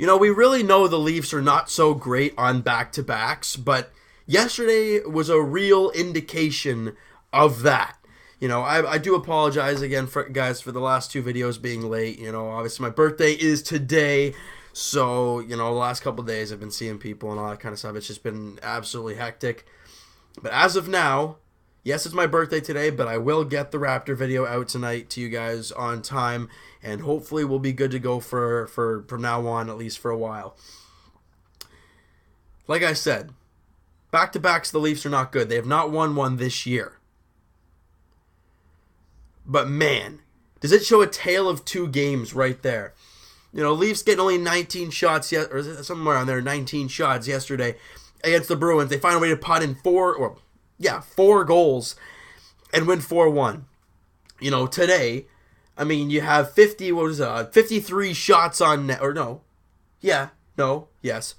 You know, we really know the Leafs are not so great on back-to-backs, but yesterday was a real indication of that. You know, I do apologize again, guys, for the last two videos being late. You know, obviously my birthday is today, so, you know, the last couple of days I've been seeing people and all that kind of stuff. It's just been absolutely hectic. But as of now, yes, it's my birthday today, but I will get the Raptor video out tonight to you guys on time, and hopefully we'll be good to go for from now on, at least for a while. Like I said, back-to-backs, the Leafs are not good. They have not won one this year. But man, does it show a tale of two games right there. You know, Leafs getting only 19 shots, or somewhere on there, 19 shots yesterday against the Bruins. They find a way to pot in four goals and win 4-1. You know, today, I mean, you have 53 shots on net, or no. Yeah, no, yes.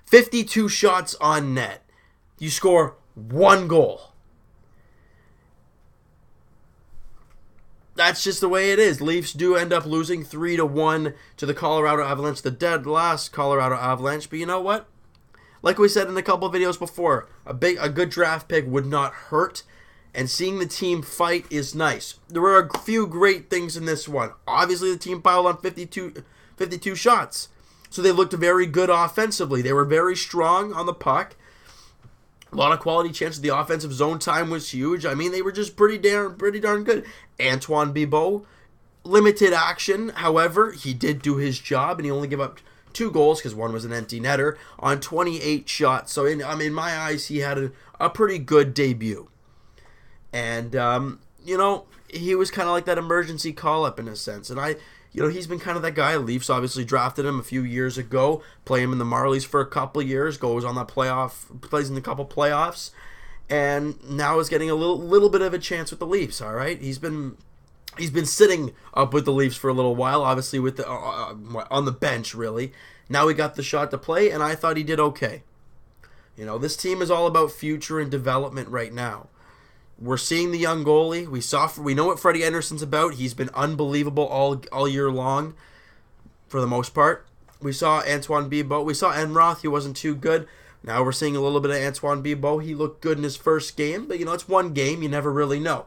52 shots on net. You score one goal. That's just the way it is. Leafs do end up losing 3-1 to the Colorado Avalanche, the dead last Colorado Avalanche. But you know what? Like we said in a couple of videos before, a good draft pick would not hurt, and seeing the team fight is nice. There were a few great things in this one. Obviously, the team piled on 52 shots, so they looked very good offensively. They were very strong on the puck. A lot of quality chances. The offensive zone time was huge. I mean, they were just pretty darn good. Antoine Bibeau, limited action. However, he did do his job, and he only gave up 2 goals because one was an empty netter on 28 shots. So, in my eyes, he had a pretty good debut. And, you know, he was kind of like that emergency call-up in a sense. And he's been kind of that guy. Leafs obviously drafted him a few years ago, play him in the Marlies for a couple of years, goes on that plays in a couple playoffs, and now is getting a little bit of a chance with the Leafs. All right, he's been sitting up with the Leafs for a little while, obviously with the on the bench really. Now he got the shot to play, and I thought he did okay. You know, this team is all about future and development right now. We're seeing the young goalie. We know what Freddie Anderson's about. He's been unbelievable all year long, for the most part. We saw Antoine Bibeau. We saw Enroth. He wasn't too good. Now we're seeing a little bit of Antoine Bibeau. He looked good in his first game, but, you know, it's one game. You never really know.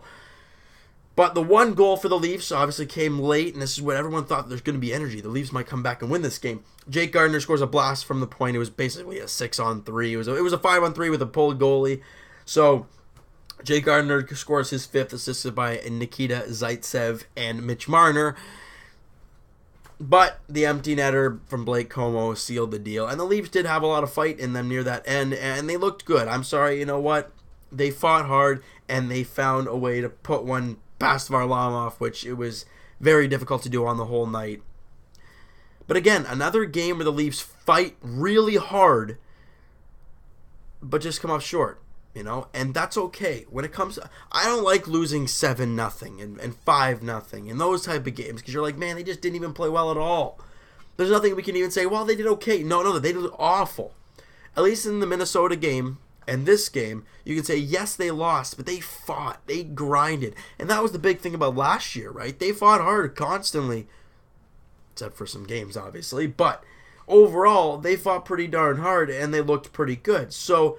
But the one goal for the Leafs obviously came late, and this is what everyone thought there's going to be energy. The Leafs might come back and win this game. Jake Gardiner scores a blast from the point. It was basically a 6-on-3. It was a 5-on-3 with a pulled goalie. So Jake Gardiner scores his 5th, assisted by Nikita Zaitsev and Mitch Marner. But the empty netter from Blake Como sealed the deal. And the Leafs did have a lot of fight in them near that end, and they looked good. I'm sorry, you know what? They fought hard, and they found a way to put one past Varlamov, which it was very difficult to do on the whole night. But again, another game where the Leafs fight really hard, but just come up short. You know, and that's okay. When it comes to, I don't like losing 7-0 and 5-0 and those type of games, because you're like, man, they just didn't even play well at all. There's nothing we can even say, well, they did okay. No, they did awful. At least in the Minnesota game and this game, you can say, yes, they lost, but they fought. They grinded. And that was the big thing about last year, right? They fought hard constantly, except for some games, obviously. But overall, they fought pretty darn hard, and they looked pretty good. So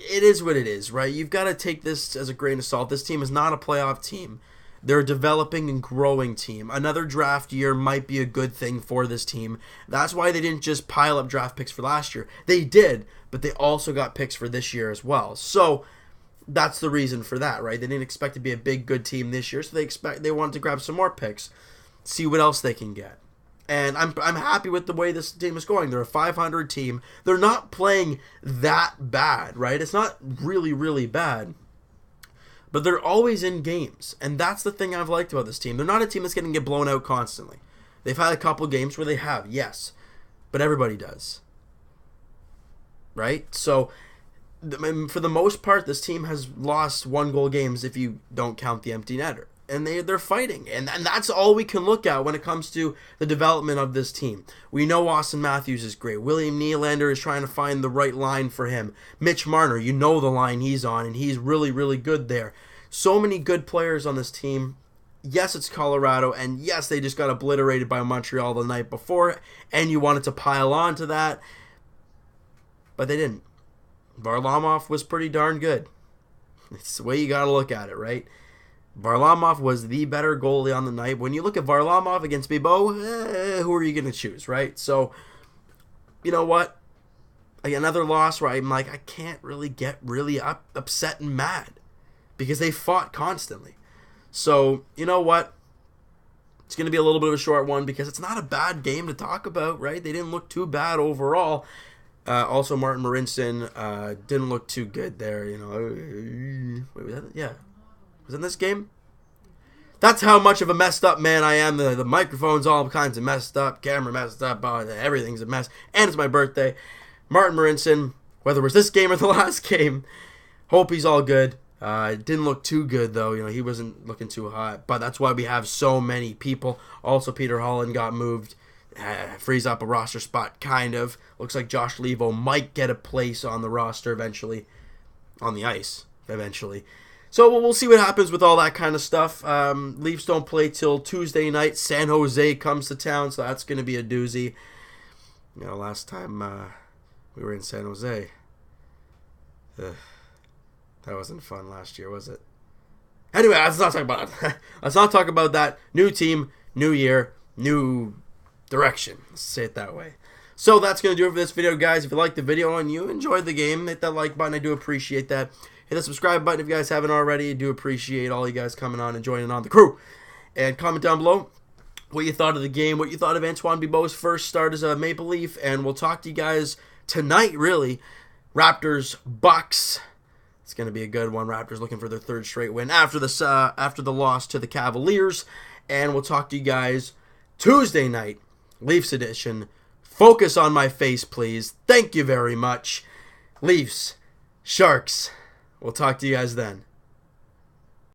it is what it is, right? You've got to take this as a grain of salt. This team is not a playoff team. They're a developing and growing team. Another draft year might be a good thing for this team. That's why they didn't just pile up draft picks for last year. They did, but they also got picks for this year as well. So that's the reason for that, right? They didn't expect to be a big, good team this year, so they wanted to grab some more picks, see what else they can get. And I'm happy with the way this team is going. They're a 500 team. They're not playing that bad, right? It's not really, really bad. But they're always in games. And that's the thing I've liked about this team. They're not a team that's going to get blown out constantly. They've had a couple games where they have, yes. But everybody does. Right? So, for the most part, this team has lost 1-goal games if you don't count the empty netter. And they're fighting. And that's all we can look at when it comes to the development of this team. We know Austin Matthews is great. William Nylander is trying to find the right line for him. Mitch Marner, you know the line he's on, and he's really, really good there. So many good players on this team. yes, it's Colorado, and yes, they just got obliterated by Montreal the night before, and you wanted to pile on to that, but they didn't. Varlamov was pretty darn good. It's the way you got to look at it, right? Varlamov was the better goalie on the night. When you look at Varlamov against Bibeau, who are you going to choose, right? So, you know what? Another loss where I'm like, I can't really get really upset and mad because they fought constantly. So, you know what? It's going to be a little bit of a short one because it's not a bad game to talk about, right? They didn't look too bad overall. Also, Martin Marincin didn't look too good there, you know. Wait, was that? Yeah. Was in this game? That's how much of a messed up man I am. The microphone's all kinds of messed up. Camera messed up. Everything's a mess. And it's my birthday. Martin Marincin, whether it was this game or the last game, hope he's all good. Didn't look too good, though. You know, he wasn't looking too hot. But that's why we have so many people. Also, Peter Holland got moved. Frees up a roster spot, kind of. Looks like Josh Levo might get a place on the roster eventually. On the ice, eventually. So we'll see what happens with all that kind of stuff. Leafs don't play till Tuesday night. San Jose comes to town, so that's going to be a doozy. You know, last time we were in San Jose, that wasn't fun last year, was it? Anyway, let's not talk about it. Let's not talk about that. New team, new year, new direction. Let's say it that way. So that's going to do it for this video, guys. If you liked the video and you enjoyed the game, hit that like button. I do appreciate that. Hit the subscribe button if you guys haven't already. I do appreciate all you guys coming on and joining on the crew. And comment down below what you thought of the game, what you thought of Antoine Bibeau's first start as a Maple Leaf. And we'll talk to you guys tonight, really. Raptors, Bucks. It's going to be a good one. Raptors looking for their third straight win after the loss to the Cavaliers. And we'll talk to you guys Tuesday night, Leafs edition. Focus on my face, please. Thank you very much. Leafs, Sharks. We'll talk to you guys then.